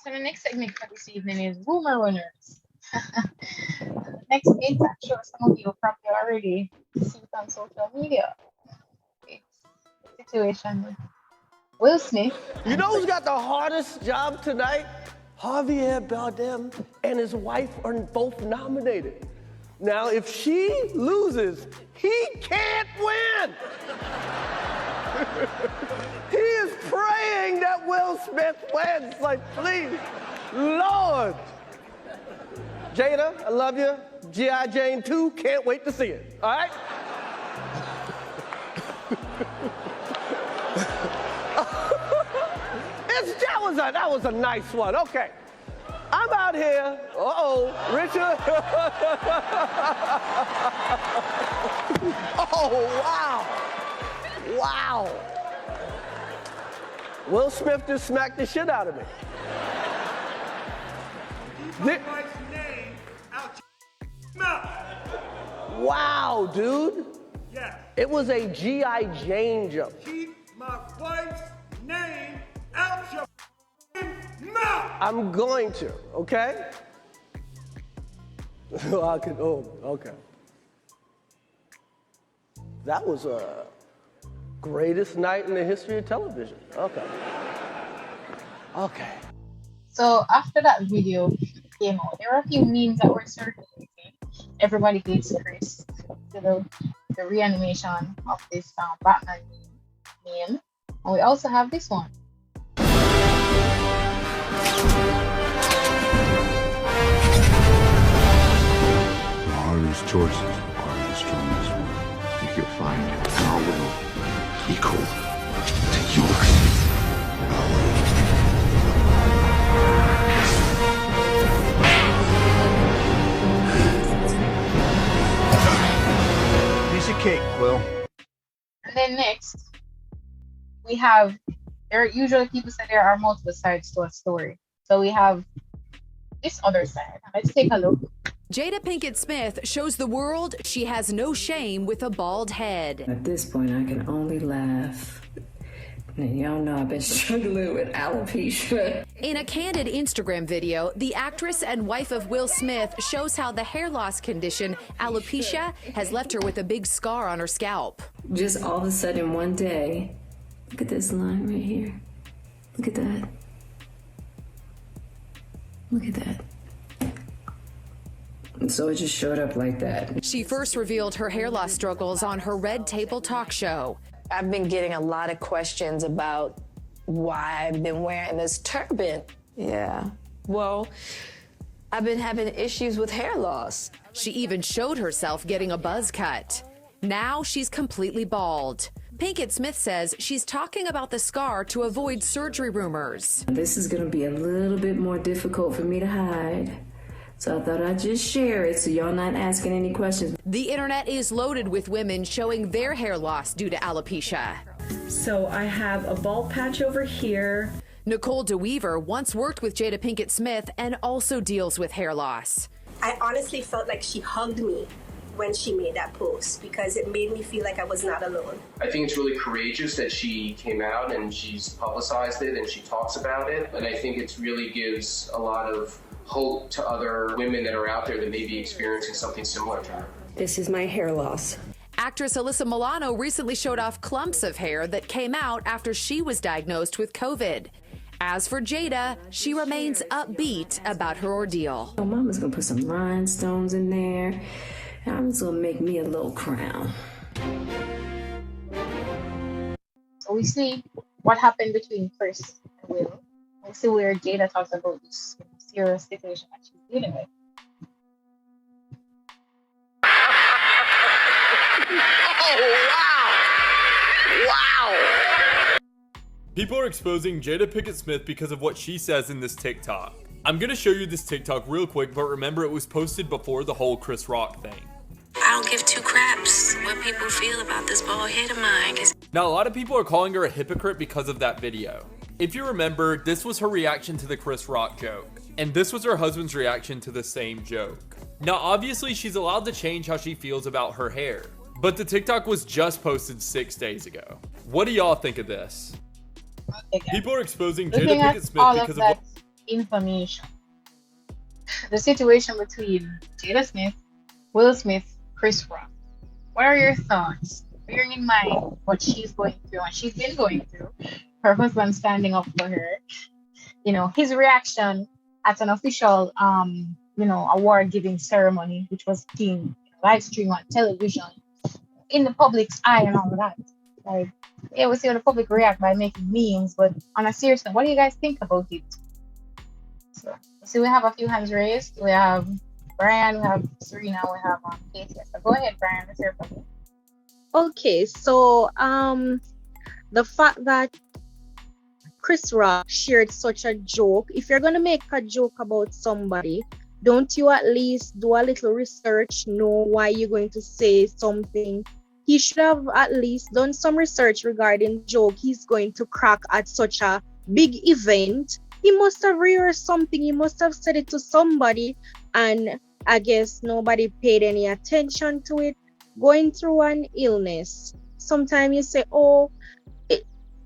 So the next segment for this evening is Rumor Runners. Next case, I'm sure some of you probably already see it on social media. It's the situation with Will Smith You and know who's Chris. got the hardest job tonight? Javier Bardem and his wife are both nominated. Now, if she loses, he can't win. He is praying that Will Smith wins. Like, please, Lord. Jada, I love you. G.I. Jane 2, can't wait to see it. All right? That was a nice one. Okay. I'm out here. Richard. Oh, wow. Wow. Will Smith just smacked the shit out of me. Keep my wife's name out your mouth. Wow, dude. Yes. It was a G.I. Jane jump. Keep my wife's name out your mouth. I'm going to, okay? Okay. That was a greatest night in the history of television. Okay. Okay. So after that video came out, there were a few memes that were circulating. Everybody hates Chris. The reanimation of this Batman meme. And we also have this one. The hardest choices are the strongest ones. I think you'll find our will equal to yours. Piece of cake, Will. And then next, we have, there are usually people say there are multiple sides to a story. So we have this other side. Let's take a look. Jada Pinkett Smith shows the world she has no shame with a bald head. At this point, I can only laugh. And y'all know I've been struggling with alopecia. In a candid Instagram video, the actress and wife of Will Smith shows how the hair loss condition, alopecia, has left her with a big scar on her scalp. Just all of a sudden, one day, look at this line right here. Look at that. Look at that. And so it just showed up like that. She first revealed her hair loss struggles on her Red Table talk show. I've been getting a lot of questions about why I've been wearing this turban. Yeah, well, I've been having issues with hair loss. She even showed herself getting a buzz cut. Now she's completely bald. Pinkett Smith says she's talking about the scar to avoid surgery rumors. This is gonna be a little bit more difficult for me to hide. So I thought I'd just share it so y'all not asking any questions. The internet is loaded with women showing their hair loss due to alopecia. So I have a bald patch over here. Nicole DeWeaver once worked with Jada Pinkett Smith and also deals with hair loss. I honestly felt like she hugged me when she made that post because it made me feel like I was not alone. I think it's really courageous that she came out and she's publicized it and she talks about it. And I think it really gives a lot of hope to other women that are out there that may be experiencing something similar to her. This is my hair loss. Actress Alyssa Milano recently showed off clumps of hair that came out after she was diagnosed with COVID. As for Jada, she remains upbeat about her ordeal. Oh, Mama's gonna put some rhinestones in there. And I'm just gonna make me a little crown. So we see what happened between Chris and Will. We see where Jada talks about this serious situation that she's dealing with. People are exposing Jada Pinkett Smith because of what she says in this TikTok. I'm gonna show you this TikTok real quick, but remember it was posted before the whole Chris Rock thing. I don't give two craps what people feel about this bald head of mine. Now, a lot of people are calling her a hypocrite because of that video. If you remember, this was her reaction to the Chris Rock joke, and this was her husband's reaction to the same joke. Now, obviously, she's allowed to change how she feels about her hair, but the TikTok was just posted 6 days ago. What do y'all think of this? People are exposing Jada Pinkett Smith because of what... information. The situation between Jada Smith, Will Smith, Chris Rock. What are your thoughts? Bearing in mind what she's going through and she's been going through, her husband standing up for her, his reaction at an official award giving ceremony, which was being live streamed on television in the public's eye and all of that. Like, yeah, we see how the public react by making memes, but on a serious note, what do you guys think about it? So we have a few hands raised. We have Brian, we have Serena, we have Casey. So go ahead, Brian, let's hear from you. Okay, so the fact that Chris Rock shared such a joke, if you're gonna make a joke about somebody, don't you at least do a little research, know why you're going to say something? He should have at least done some research regarding the joke he's going to crack at such a big event. He must have rehearsed something, he must have said it to somebody, and I guess nobody paid any attention to it. Going through an illness, sometimes you say, oh,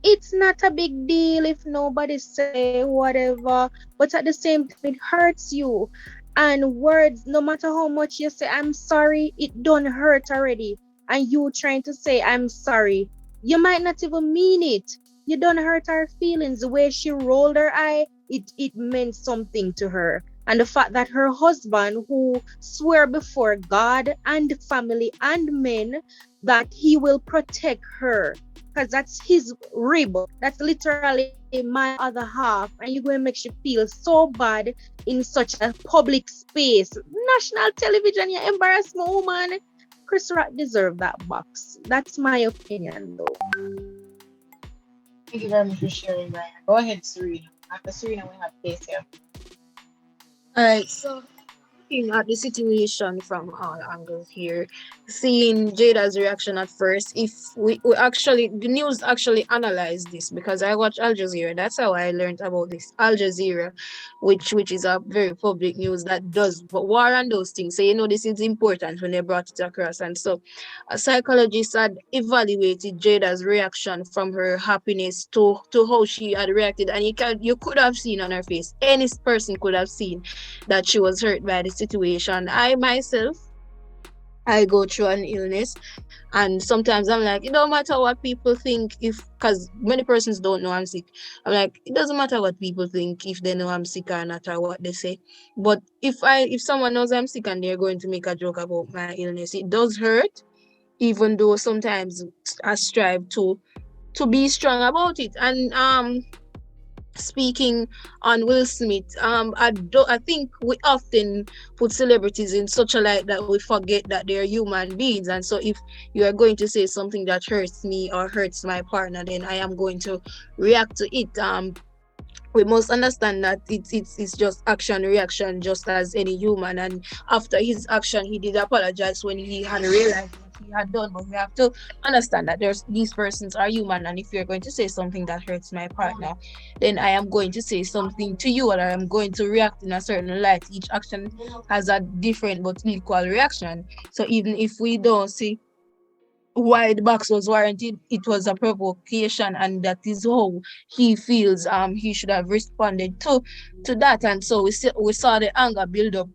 it's not a big deal if nobody say whatever, but at the same time it hurts you. And words, no matter how much you say I'm sorry, it don't hurt already. And you trying to say I'm sorry, you might not even mean it. You don't hurt her feelings. The way she rolled her eye, it meant something to her. And the fact that her husband, who swore before God and family and men that he will protect her, because that's his rib, that's literally my other half, and you're going to make she feel so bad in such a public space. National television, you embarrass my woman. Chris Rock deserved that box. That's my opinion, though. Thank you very much for sharing, Brian. Go ahead, Serena. After Serena, we have Casey. All right, so looking at the situation from all angles here, seeing Jada's reaction at first, if we actually, the news actually analyzed this because I watch Al Jazeera. That's how I learned about this. Al Jazeera, which is a very public news that does war and those things. So, this is important when they brought it across. And so a psychologist had evaluated Jada's reaction from her happiness to how she had reacted. And you could have seen on her face, any person could have seen that she was hurt by the situation. I myself, I go through an illness, and sometimes I'm like, it don't matter what people think, because many persons don't know I'm sick. I'm like, it doesn't matter what people think if they know I'm sick or not, or what they say. But if someone knows I'm sick and they're going to make a joke about my illness, it does hurt, even though sometimes I strive to be strong about it. And speaking on Will Smith, I think we often put celebrities in such a light that we forget that they're human beings. And so if you are going to say something that hurts me or hurts my partner, then I am going to react to it. We must understand that it's just action reaction, just as any human. And after his action, he did apologize when he had realized what he had done. But we have to understand that these persons are human, and if you're going to say something that hurts my partner, then I am going to say something to you, or I am going to react in a certain light. Each action has a different but equal reaction. So even if we don't see why the box was warranted, it was a provocation, and that is how he feels he should have responded to that. And so we saw the anger build up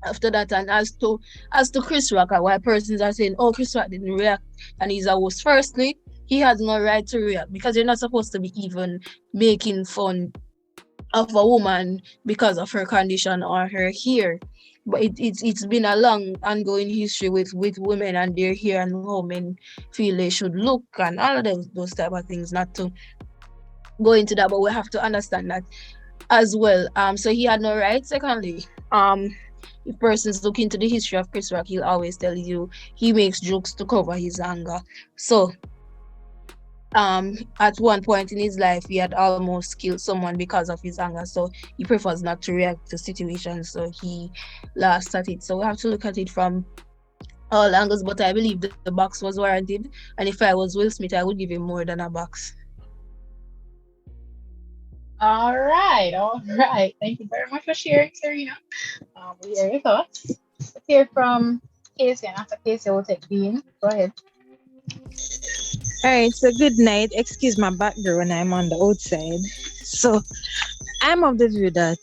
after that. And as to Chris Rock, why persons are saying, oh, Chris Rock didn't react and he's a host. Firstly, he has no right to react, because you're not supposed to be even making fun of a woman because of her condition or her hair. But it's been a long ongoing history with women and their hair and how men feel they should look and all of those type of things. Not to go into that, but we have to understand that as well. So he had no right. Secondly, if persons look into the history of Chris Rock, he'll always tell you he makes jokes to cover his anger. So at one point in his life, he had almost killed someone because of his anger, so he prefers not to react to situations, so he laughs at it. So we have to look at it from all angles, but I believe the box was warranted, and if I was Will Smith, I would give him more than a box. All right. Thank you very much for sharing, Serena. We hear your thoughts. Let's hear from Casey, and after Casey, we'll take Bean. Go ahead. All right, so good night. Excuse my background, I'm on the outside. So I'm of the view that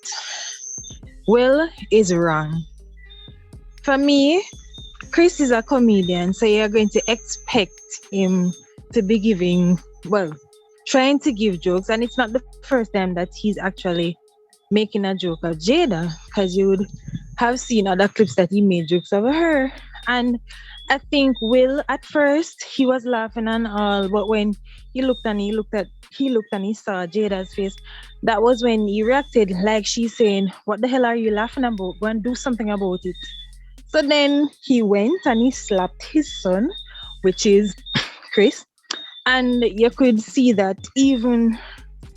Will is wrong. For me, Chris is a comedian, so you're going to expect him to be giving, well, trying to give jokes, and it's not the first time that he's actually making a joke of Jada, because you would have seen other clips that he made jokes over her. And I think Will at first he was laughing and all, but when he looked and he saw Jada's face, that was when he reacted like she's saying, "What the hell are you laughing about? Go and do something about it." So then he went and he slapped his son, which is Chris. And you could see that even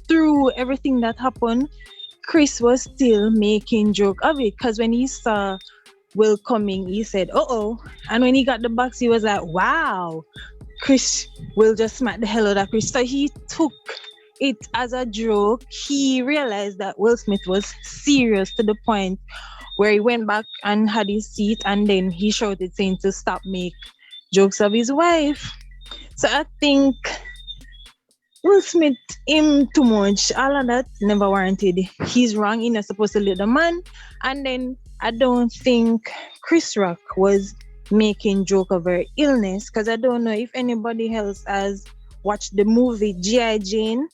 through everything that happened, Chris was still making joke of it. Because when he saw Will coming, he said, "Uh-oh." And when he got the box, he was like, "Wow, Chris will just smack the hell out of Chris." So he took it as a joke. He realized that Will Smith was serious to the point where he went back and had his seat, and then he shouted saying to stop make jokes of his wife. So I think Will Smith him too much. All of that never warranted. He's wrong. He's not supposed to let the man. And then I don't think Chris Rock was making joke of her illness, because I don't know if anybody else has watched the movie G.I. Jane.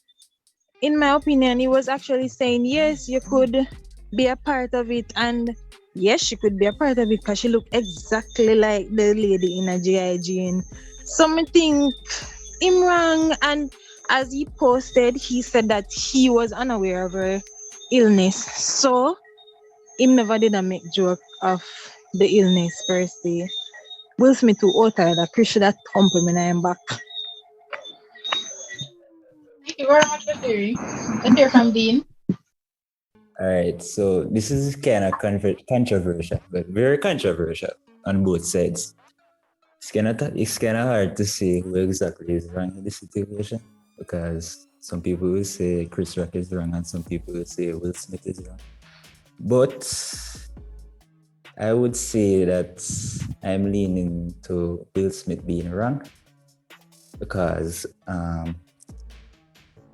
In my opinion, he was actually saying, yes, you could be a part of it. And yes, she could be a part of it because she looked exactly like the lady in a G.I. Jane. Something him wrong. And as he posted, he said that he was unaware of her illness. So him never did a make joke of the illness per se. Will Smith too outside that Chris should have thumped him in the back. Thank you very much for sharing. Let's hear from Dean. All right, so this is kind of controversial, but very controversial on both sides. It's kind of hard to say who exactly is wrong in this situation, because some people will say Chris Rock is wrong and some people will say Will Smith is wrong. But I would say that I'm leaning to Will Smith being wrong, because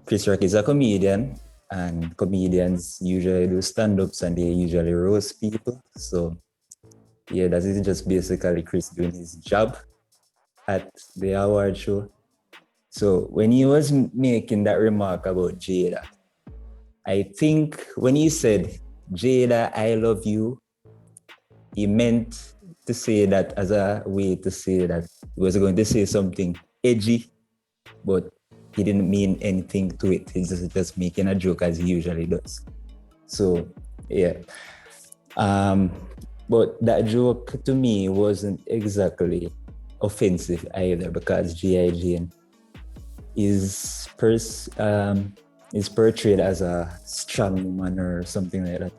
Chris Rock is a comedian, and comedians usually do stand-ups and they usually roast people. So yeah, that is just basically Chris doing his job at the award show. So when he was making that remark about Jada, I think when he said, "Jada, I love you," he meant to say that as a way to say that he was going to say something edgy, but he didn't mean anything to it. He's just making a joke as he usually does. So, yeah. But that joke to me wasn't exactly offensive either, because G.I. Jane is portrayed as a strong woman or something like that,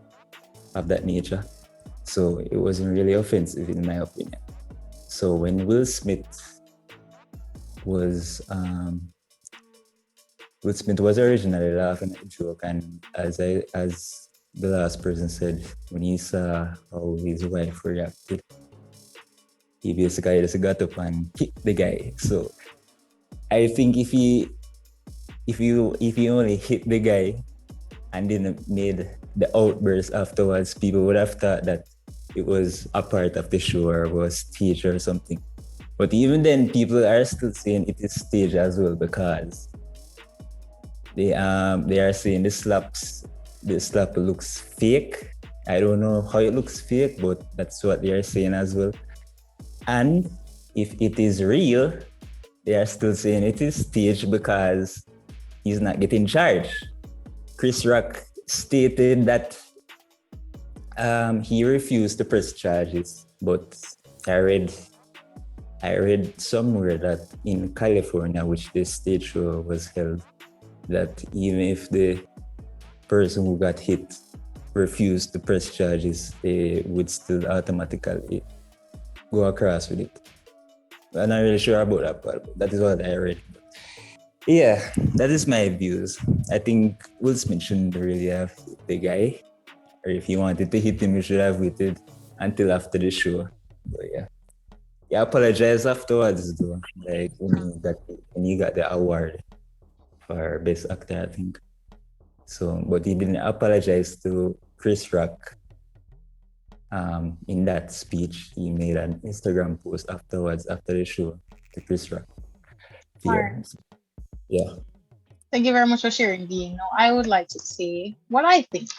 of that nature. So it wasn't really offensive in my opinion. So when Will Smith was originally laughing at the joke, and as the last person said, when he saw how his wife reacted, he basically just got up and kicked the guy. So I think if he only hit the guy and didn't made the outburst afterwards, people would have thought that it was a part of the show or was staged or something. But even then, people are still saying it is staged as well, because they are saying the slap looks fake. I don't know how it looks fake, but that's what they are saying as well. And if it is real, they are still saying it is staged because he's not getting charged. Chris Rock stated that he refused to press charges, but I read somewhere that in California, which the stage show was held, that even if the person who got hit refused to press charges, they would still automatically go across with it. I'm not really sure about that part, but that is what I read. Yeah, that is my views. I think Will Smith shouldn't really have hit the guy, or if he wanted to hit him, he should have waited until after the show. But he apologized afterwards though. Like when he got the award for best actor, I think. So, but he didn't apologize to Chris Rock. In that speech, he made an Instagram post afterwards after the show to Chris Rock. Alright. Yeah. Thank you very much for sharing, Dean. Now, I would like to say what I think.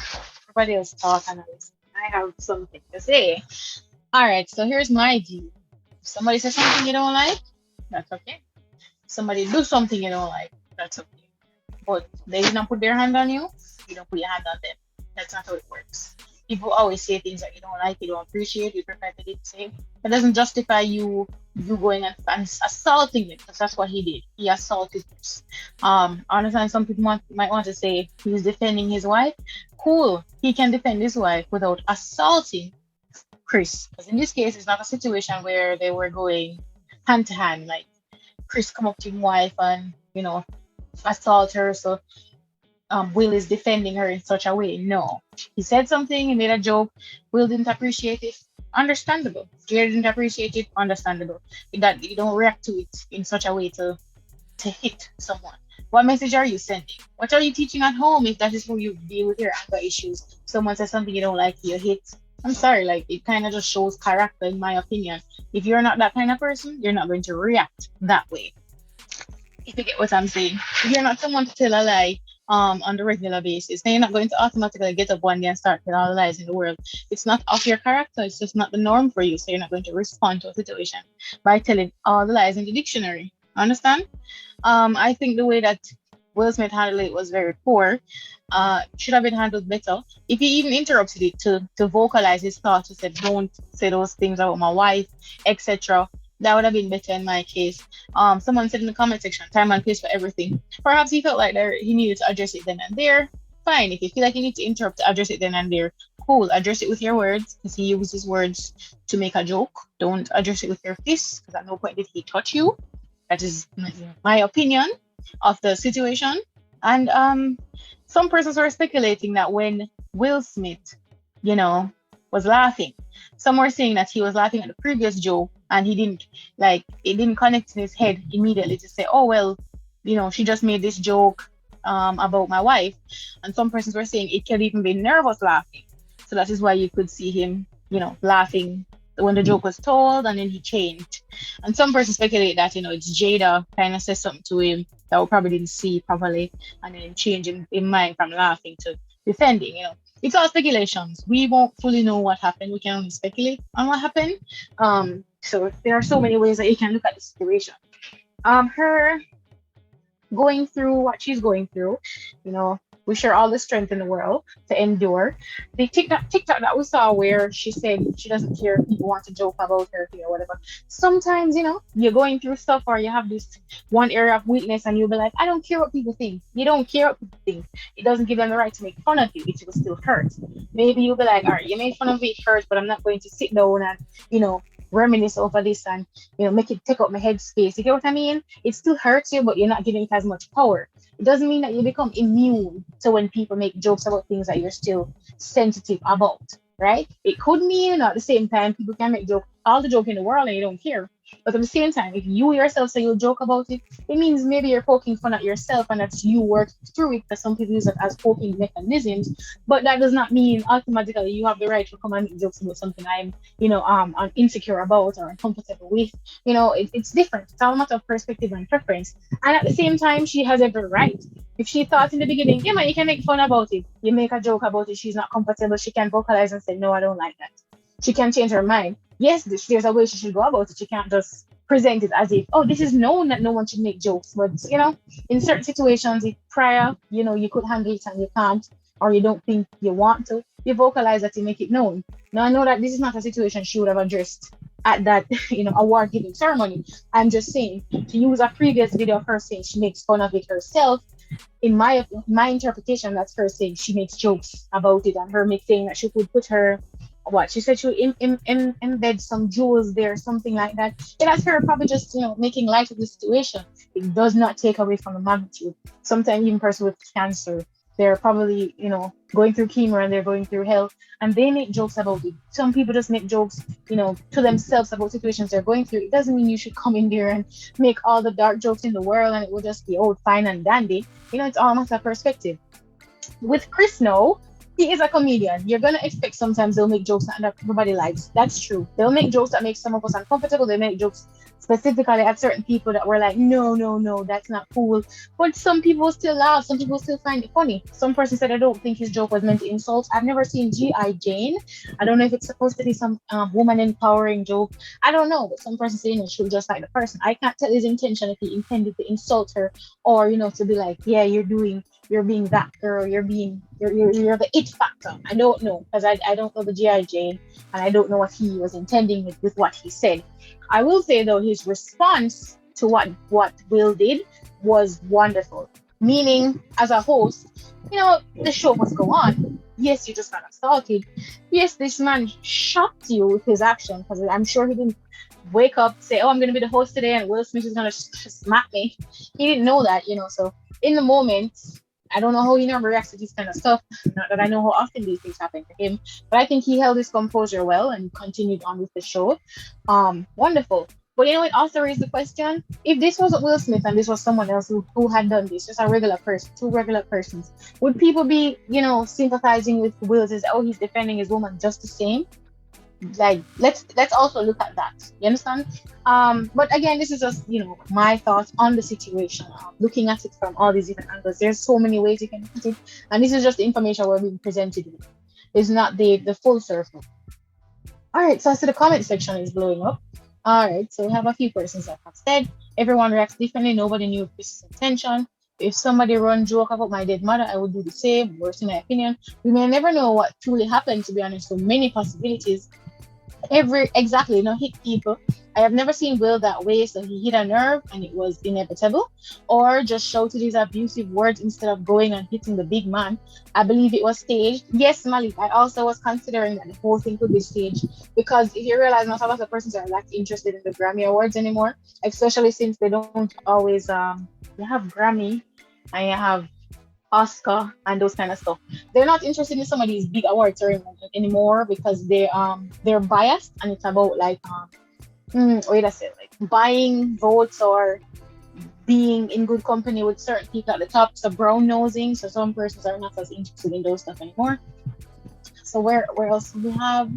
Everybody else talk and I have something to say. All right, so here's my view. If somebody says something you don't like, that's okay. If somebody do something you don't like, that's okay. But they did not put their hand on you, you don't put your hand on them. That's not how it works. People always say things that you don't like, you don't appreciate, you prefer to keep safe. That doesn't justify you going and assaulting them, because that's what he did. He assaulted us. I understand some people might want to say he's defending his wife. Cool, he can defend his wife without assaulting Chris. Because in this case, it's not a situation where they were going hand to hand, like Chris come up to his wife and assault her. So Will is defending her in such a way. No, he said something, he made a joke. Will didn't appreciate it. Understandable. Jada didn't appreciate it. Understandable. That you don't react to it in such a way to hit someone. What message are you sending? What are you teaching at home if that is how you deal with your anger issues? Someone says something you don't like, you hit. I'm sorry, like it kind of just shows character, in my opinion. If you're not that kind of person, you're not going to react that way. If you get what I'm saying. If you're not someone to tell a lie on the regular basis, then you're not going to automatically get up one day and start telling all the lies in the world. It's not of your character, it's just not the norm for you. So you're not going to respond to a situation by telling all the lies in the dictionary. Understand? I think the way that Will Smith handled it was very poor. Should have been handled better. If he even interrupted it to vocalize his thoughts, he said, "Don't say those things about my wife," etc. That would have been better in my case. Someone said in the comment section, time and place for everything. Perhaps he felt like he needed to address it then and there. Fine. If you feel like you need to interrupt to address it then and there, cool. Address it with your words, because he used his words to make a joke. Don't address it with your fists, because at no point did he touch you. That is my opinion of the situation. And some persons were speculating that when Will Smith, was laughing, some were saying that he was laughing at the previous joke and it didn't connect in his head immediately to say, oh, well, she just made this joke about my wife. And some persons were saying it could even be nervous laughing. So that is why you could see him, laughing when the joke was told, and then he changed. And some persons speculate that, it's Jada kind of said something to him that we probably didn't see properly, and then change in mind from laughing to defending, It's all speculations. We won't fully know what happened. We can only speculate on what happened. So there are so many ways that you can look at the situation. Her going through what she's going through, wish her all the strength in the world to endure. The TikTok that we saw where she said she doesn't care if people want to joke about her or whatever. Sometimes, you're going through stuff or you have this one area of weakness and you'll be like, I don't care what people think. You don't care what people think. It doesn't give them the right to make fun of you. It will still hurt. Maybe you'll be like, all right, you made fun of me, it hurts, but I'm not going to sit down and, reminisce over this and make it take up my head space. You get what I mean? It still hurts you, but you're not giving it as much power. It doesn't mean that you become immune to when people make jokes about things that you're still sensitive about, right? It could mean at the same time people can make all the joke in the world and you don't care. But at the same time, if you yourself say you'll joke about it, it means maybe you're poking fun at yourself and that's you work through it, because some people use it as coping mechanisms. But that does not mean automatically you have the right to come and make jokes about something I'm insecure about or uncomfortable with. It's different. It's all a matter of perspective and preference. And at the same time, she has every right. If she thought in the beginning, yeah, man, you can make fun about it. You make a joke about it. She's not comfortable. She can vocalize and say, no, I don't like that. She can change her mind. Yes, there's a way she should go about it. She can't just present it as if, oh, this is known that no one should make jokes. But, in certain situations, if prior, you could handle it and you can't, or you don't think you want to, you vocalize that, you make it known. Now, I know that this is not a situation she would have addressed at that, award giving ceremony. I'm just saying, to use a previous video of her saying she makes fun of it herself, in my interpretation, that's her saying she makes jokes about it, and her saying that she could put her, she said she would embed some jewels there, something like that. And that's her probably just, making light of the situation. It does not take away from the magnitude. Sometimes even person with cancer they're probably, going through chemo and they're going through hell, and they make jokes about it. Some people just make jokes, to themselves about situations they're going through. It doesn't mean you should come in there and make all the dark jokes in the world and it will just be all fine and dandy. It's all a matter of perspective. With Chris now, he is a comedian. You're gonna expect sometimes they'll make jokes that everybody likes. That's true. They'll make jokes that make some of us uncomfortable. They make jokes specifically at certain people that were like, no, no, no, that's not cool. But some people still laugh. Some people still find it funny. Some person said, I don't think his joke was meant to insult. I've never seen G.I. Jane. I don't know if it's supposed to be some woman empowering joke. I don't know. But some person saying she was just like the person. I can't tell his intention if he intended to insult her or, to be like, yeah, you're being that girl, you're the it factor. I don't know, because I don't know the G.I. Jane, and I don't know what he was intending with what he said. I will say though, his response to what Will did was wonderful. Meaning, as a host, the show must go on. Yes, you just got assaulted. Yes, this man shocked you with his action, because I'm sure he didn't wake up, say, oh, I'm going to be the host today and Will Smith is going to smack me. He didn't know that, so in the moment, I don't know how he never reacts to this kind of stuff. Not that I know how often these things happen to him, but I think he held his composure well and continued on with the show. Wonderful. But it also raised the question, if this wasn't Will Smith and this was someone else who had done this, just a regular person, two regular persons, would people be, sympathizing with Will, says, oh, he's defending his woman just the same? Like, let's also look at that. You understand? But again, this is just my thoughts on the situation, looking at it from all these different angles. There's so many ways you can look at it, and this is just the information we're being presented with. It's not the full circle. All right, so I see the comment section is blowing up. All right, so we have a few persons that have said everyone reacts differently. Nobody knew Chris's intention. If somebody run joke about my dead mother, I would do the same. Worse, in my opinion, we may never know what truly happened. To be honest, so many possibilities. Hit people. I have never seen Will that way, so he hit a nerve and it was inevitable, or just shouted his abusive words instead of going and hitting the big man. I believe it was staged. Yes, Malik, I also was considering that the whole thing could be staged, because if you realize not a lot of persons are like interested in the Grammy Awards anymore, especially since they don't always you have Grammy and you have Oscar and those kind of stuff. They're not interested in some of these big awards anymore, because they're biased, and it's about like buying votes or being in good company with certain people at the top. So brown nosing. So some persons are not as interested in those stuff anymore. So where else do we have?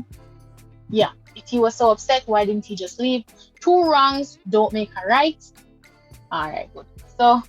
Yeah, if he was so upset, why didn't he just leave? Two wrongs don't make a right. All right, good. So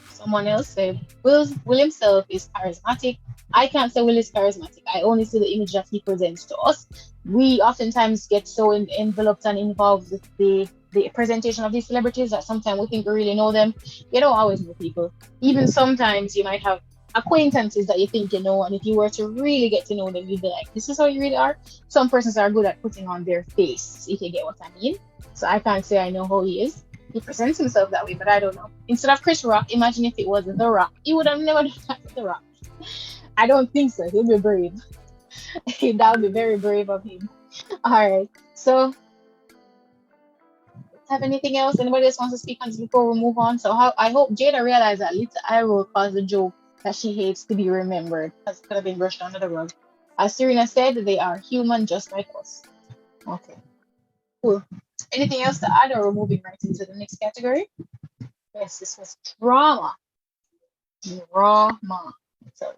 someone else said, Will himself is charismatic. I can't say Will is charismatic. I only see the image that he presents to us. We oftentimes get so enveloped and involved with the presentation of these celebrities that sometimes we think we really know them. You don't always know people. Even sometimes you might have acquaintances that you think you know, and if you were to really get to know them, you'd be like, this is how you really are. Some persons are good at putting on their face, if you get what I mean. So I can't say I know how he is. He presents himself that way, but I don't know. Instead of Chris Rock, imagine if it was The Rock. He would have never done that with The Rock. I don't think so. He'll be brave. That would be very brave of him. All right. So, have anything else? Anybody else wants to speak on this before we move on? So, I hope Jada realized that little eye roll caused the joke that she hates to be remembered, because it could have been brushed under the rug. As Serena said, they are human just like us. Okay. Cool. Anything else to add, or we're moving right into the next category? Yes, this was drama. Drama. So